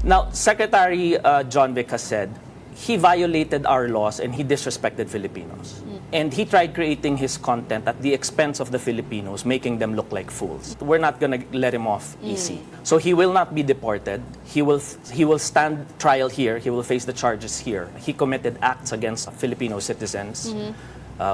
Now, Secretary John Vic has said he violated our laws and he disrespected Filipinos. And he tried creating his content at the expense of the Filipinos, making them look like fools. We're not gonna let him off easy. So he will not be deported. He will stand trial here. He will face the charges here. He committed acts against Filipino citizens,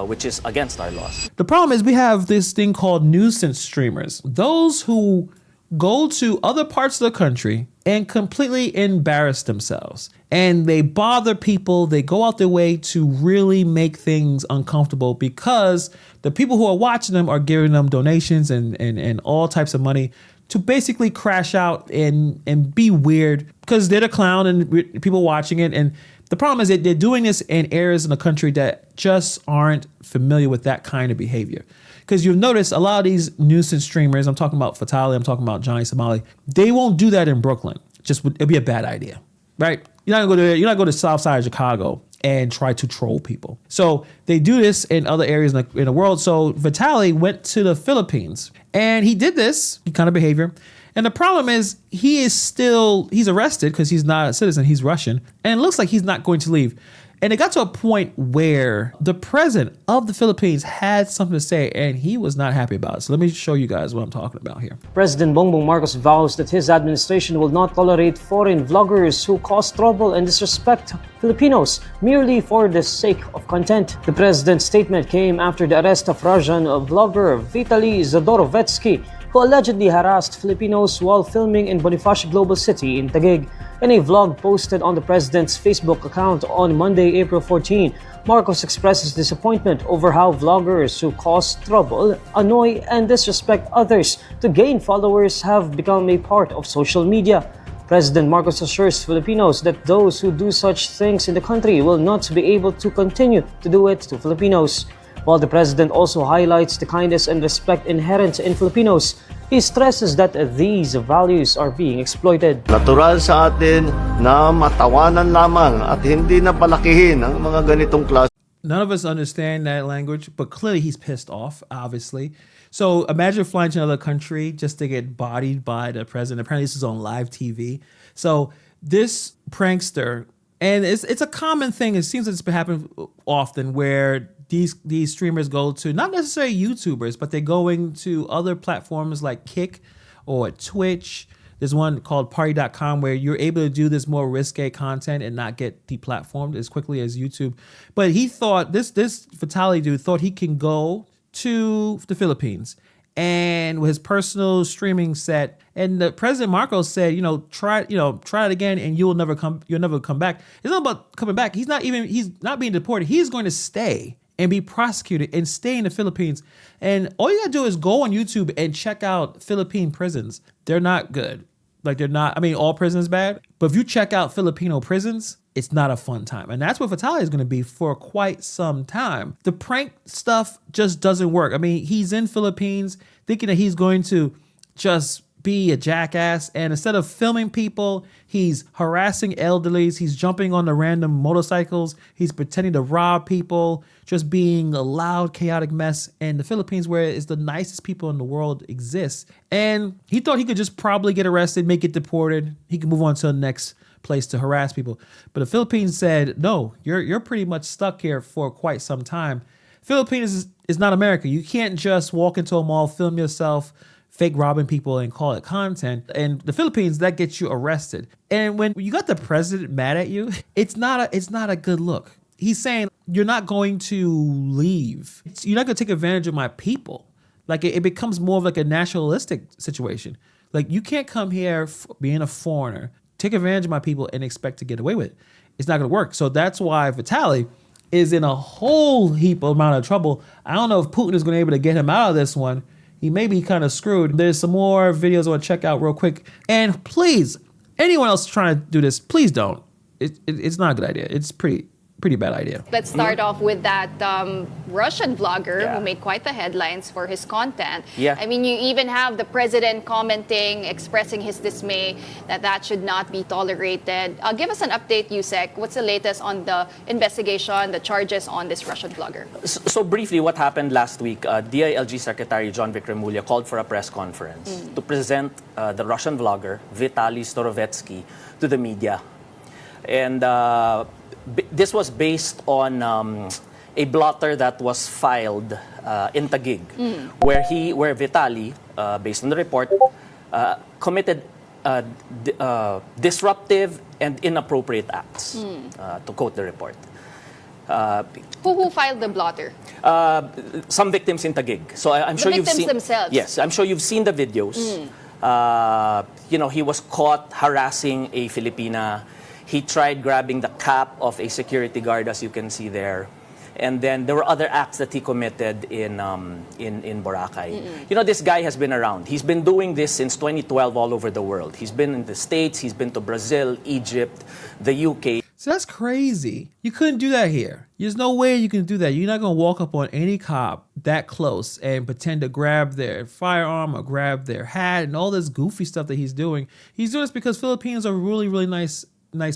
which is against our laws. The problem is we have this thing called nuisance streamers. Those who go to other parts of the country and completely embarrass themselves. And they bother people. They go out their way to really make things uncomfortable because the people who are watching them are giving them donations and all types of money to basically crash out and be weird because they're the clown and people watching it. And the problem is that they're doing this in areas in the country that just aren't familiar with that kind of behavior. Because you'll notice a lot of these nuisance streamers, I'm talking about Fatali, I'm talking about Johnny Somali, they won't do that in Brooklyn. It'd be a bad idea, right? You're not gonna go to the South Side of Chicago and try to troll people. So they do this in other areas in the world. So Vitali went to the Philippines and he did this kind of behavior. And the problem is he's arrested because he's not a citizen, he's Russian. And it looks like he's not going to leave. And it got to a point where the president of the Philippines had something to say and he was not happy about it. So let me show you guys what I'm talking about here. President Bongbong Marcos vows that his administration will not tolerate foreign vloggers who cause trouble and disrespect Filipinos merely for the sake of content. The president's statement came after the arrest of Russian vlogger Vitaly Zadorovetsky, who allegedly harassed Filipinos while filming in Bonifacio Global City in Taguig. In a vlog posted on the president's Facebook account on Monday, April 14, Marcos expresses disappointment over how vloggers who cause trouble, annoy, and disrespect others to gain followers have become a part of social media. President Marcos assures Filipinos that those who do such things in the country will not be able to continue to do it to Filipinos. While the president also highlights the kindness and respect inherent in Filipinos, he stresses that these values are being exploited. Natural sa atin na matawanan lamang at hindi na palakihin ang mga ganitong klase. None of us understand that language, but clearly he's pissed off, obviously. So imagine flying to another country just to get bodied by the president. Apparently this is on live TV. So this prankster, and it's a common thing, it seems it's been happening often where these streamers go to not necessarily YouTubers, but they're going to other platforms like Kick or Twitch. There's one called party.com where you're able to do this more risque content and not get deplatformed as quickly as YouTube. But he thought, this Vitali dude thought he can go to the Philippines and with his personal streaming set. And the President Marcos said, try it again and you'll never come back. It's not about coming back. He's not being deported. He's going to stay and be prosecuted and stay in the Philippines. And all you gotta do is go on YouTube and check out Philippine prisons. They're not good. All prisons bad, but if you check out Filipino prisons, it's not a fun time. And that's what Vitali is gonna be for quite some time. The prank stuff just doesn't work. He's in Philippines thinking that he's going to just be a jackass, and instead of filming people, he's harassing elderlies, he's jumping on the random motorcycles, he's pretending to rob people, just being a loud, chaotic mess in the Philippines where it's the nicest people in the world exist. And he thought he could just probably get arrested, make it deported, he could move on to the next place to harass people. But the Philippines said, no, you're pretty much stuck here for quite some time. Philippines is not America. You can't just walk into a mall, film yourself, fake robbing people and call it content. And the Philippines, that gets you arrested. And when you got the president mad at you, it's not a good look. He's saying, you're not going to leave. You're not going to take advantage of my people. It becomes more of like a nationalistic situation. You can't come here being a foreigner, take advantage of my people and expect to get away with it. It's not going to work. So that's why Vitali is in a whole heap amount of trouble. I don't know if Putin is going to be able to get him out of this one. He may be kind of screwed. There's some more videos I want to check out real quick. And please, anyone else trying to do this, please don't. It's not a good idea. It's pretty pretty bad idea. Let's start off with that Russian vlogger Yeah. who made quite the headlines for his content. Yeah. I mean, you even have the president commenting, expressing his dismay that should not be tolerated. Give us an update, Yusek. What's the latest on the investigation, the charges on this Russian vlogger? So briefly, what happened last week, DILG Secretary John Vic Remulla called for a press conference to present the Russian vlogger, Vitaly Starovetsky, to the media. And this was based on a blotter that was filed in Taguig, where Vitaly, based on the report, committed disruptive and inappropriate acts, to quote the report. Who filed the blotter? Some victims in Taguig. So I'm sure you've victims seen themselves? Yes, I'm sure you've seen the videos. He was caught harassing a Filipina. He tried grabbing the cap of a security guard, as you can see there. And then there were other acts that he committed in Boracay. This guy has been around. He's been doing this since 2012 all over the world. He's been in the States, he's been to Brazil, Egypt, the UK. So that's crazy. You couldn't do that here. There's no way you can do that. You're not going to walk up on any cop that close and pretend to grab their firearm or grab their hat and all this goofy stuff that he's doing. He's doing this because Filipinos are really, really nice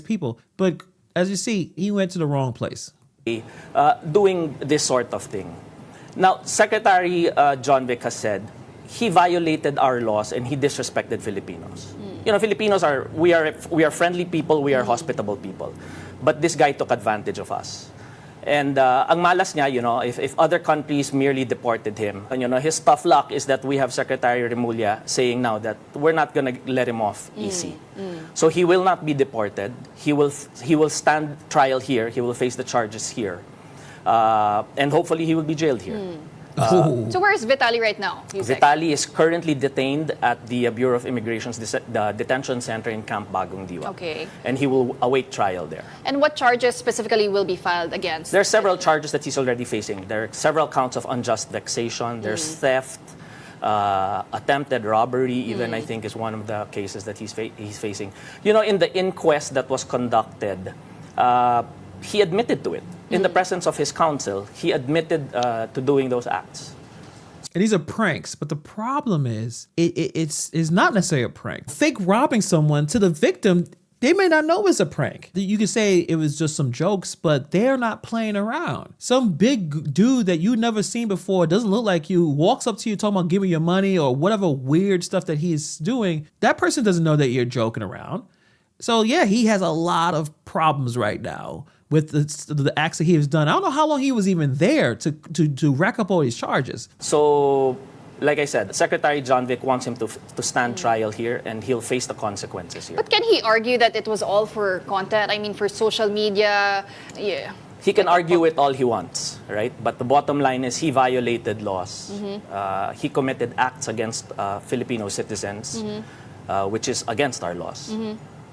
people. But as you see, he went to the wrong place. Doing this sort of thing. Now, Secretary John Vic has said he violated our laws and he disrespected Filipinos. Filipinos we are friendly people, we are hospitable people. But this guy took advantage of us. And ang malas niya, if other countries merely deported him, his tough luck is that we have Secretary Remulla saying now that we're not going to let him off easy. So he will not be deported. He will stand trial here. He will face the charges here. And hopefully he will be jailed here. So where's Vitaly right now, Yusek? Vitaly is currently detained at the Bureau of Immigration's the detention center in Camp Bagong Diwa. Okay. And he will await trial there. And what charges specifically will be filed against? There are several charges that he's already facing. There are several counts of unjust vexation. There's theft, attempted robbery, even I think is one of the cases that he's facing. In the inquest that was conducted, he admitted to it. In the presence of his counsel, he admitted to doing those acts. And these are pranks, but the problem is, it's not necessarily a prank. Fake robbing someone to the victim, they may not know it's a prank. You could say it was just some jokes, but they're not playing around. Some big dude that you've never seen before, doesn't look like you, walks up to you talking about give me your money or whatever weird stuff that he's doing. That person doesn't know that you're joking around. So yeah, he has a lot of problems right now with the acts that he has done. I don't know how long he was even there to rack up all these charges. So, like I said, Secretary John Vic wants him to stand trial here, and he'll face the consequences here. But can he argue that it was all for content? I mean, for social media? Yeah. He can argue it all he wants, right? But the bottom line is he violated laws. He committed acts against Filipino citizens, which is against our laws.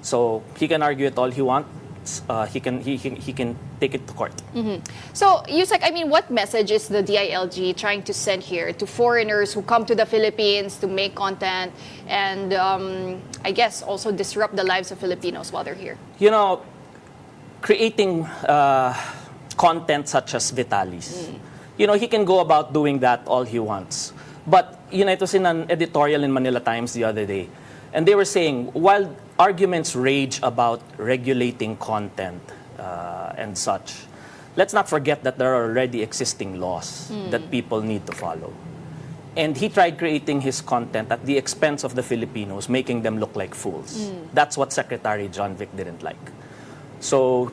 So he can argue it all he wants. He can take it to court. So, Yusek, I mean, what message is the DILG trying to send here to foreigners who come to the Philippines to make content and, I guess, also disrupt the lives of Filipinos while they're here? Creating content such as Vitaly's. He can go about doing that all he wants. But, it was in an editorial in Manila Times the other day. And they were saying, while arguments rage about regulating content and such, let's not forget that there are already existing laws that people need to follow. And he tried creating his content at the expense of the Filipinos, making them look like fools. That's what Secretary John Vic didn't like. So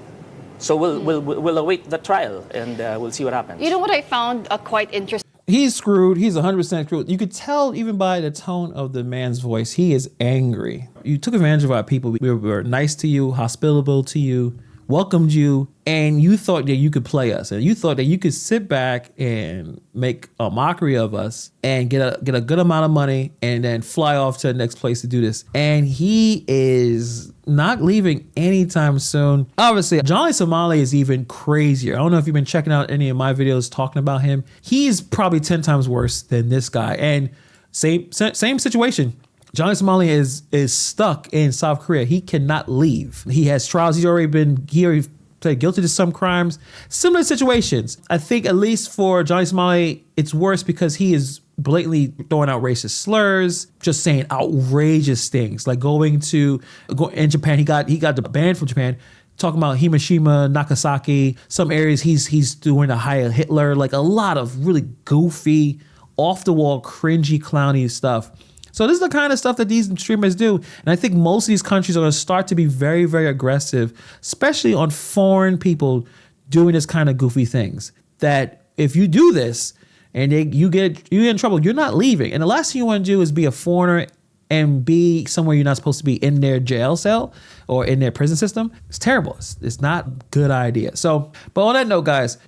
we'll await the trial and we'll see what happens. You know what I found quite interesting? He's screwed. He's 100% screwed. You could tell even by the tone of the man's voice, he is angry. You took advantage of our people. We were nice to you, hospitable to you, welcomed you, and you thought that you could play us. And you thought that you could sit back and make a mockery of us and get a good amount of money and then fly off to the next place to do this. And he is not leaving anytime soon. Obviously, Johnny Somali is even crazier. I don't know if you've been checking out any of my videos talking about him. He's probably 10 times worse than this guy. And same situation. Johnny Somali is stuck in South Korea. He cannot leave. He has trials. He already pled guilty to some crimes. Similar situations. I think at least for Johnny Somali, it's worse because he is blatantly throwing out racist slurs, just saying outrageous things. Like in Japan, he got the ban from Japan, talking about Hiroshima, Nagasaki, some areas he's doing a high Hitler, like a lot of really goofy, off the wall, cringy, clowny stuff. So this is the kind of stuff that these streamers do. And I think most of these countries are going to start to be very, very aggressive, especially on foreign people doing this kind of goofy things. That if you do this and you get in trouble, you're not leaving. And the last thing you want to do is be a foreigner and be somewhere you're not supposed to be, in their jail cell or in their prison system. It's terrible. It's not a good idea. So, but on that note, guys,